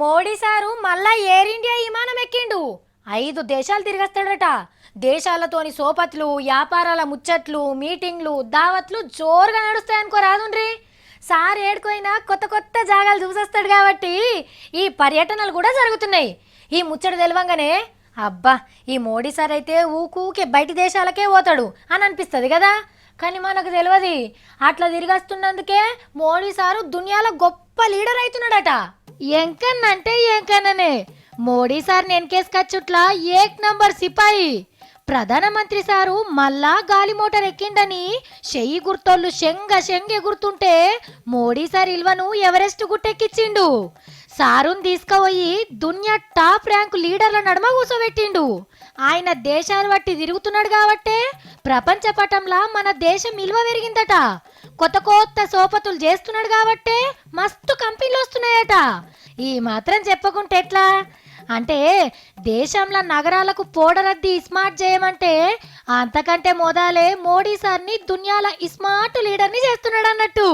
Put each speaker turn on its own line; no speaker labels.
Modi sir మళ్ళా air India విమానం ఎక్కిండు. 5 దేశాలు తిరిగేస్తాడట. దేశాలతోని సోపతులు, వ్యాపారాల ముచ్చట్లు, మీటింగ్లు, దావత్లు జోరుగా నడుస్తాయనుకో రాదుండ్రి. సార్ ఏడుకోయినా కొత్త కొత్త జాగాలు చూసేస్తాడు కాబట్టి ఈ పర్యటనలు కూడా జరుగుతున్నాయి. ఈ ముచ్చట తెలవంగానే అబ్బా ఈ మోడీ సార్ అయితే ఊకూకే బయటి దేశాలకే పోతాడు అని అనిపిస్తుంది కదా. కానీ మనకు తెలియదు అట్లా తిరిగొస్తున్నందుకే మోడీ సారు దునియాలో గొప్ప లీడర్ అవుతున్నాడట. ఎంకన్నంటే ఎంకన్ననే మోడీ సార్ నెన్కేసుకచ్చుట్లా ఏక్ నంబర్ సిపాయి. ప్రధానమంత్రి సారు మళ్ళా గాలి మోటార్ ఎక్కిండని చెయ్యి గుర్తోళ్ళు శంగ ఎగురుతుంటే మోడీ సార్ ఇల్వను ఎవరెస్ట్ గుట్టెక్కిచ్చిండు. సారుని తీసుకుపోయి దునియా టాప్ ర్యాంకు లీడర్ల నడుమ కూర్చోబెట్టిండు. ఆయన దేశాలు బట్టి తిరుగుతున్నాడు కాబట్టే ప్రపంచ పటంలా మన దేశం విలువ పెరిగిందట. కొత్త కొత్త సోపతులు చేస్తున్నాడు కాబట్టే మస్తు కంపెనీలు వస్తున్నాయట. ఈ మాత్రం చెప్పకుంటే ఎట్లా అంటే దేశంలో నగరాలకు పోడరద్ది స్మార్ట్ చేయమంటే అంతకంటే మొదలే మోడీ సార్ని దునియాల స్మార్ట్ లీడర్ని చేస్తున్నాడు అన్నట్టు.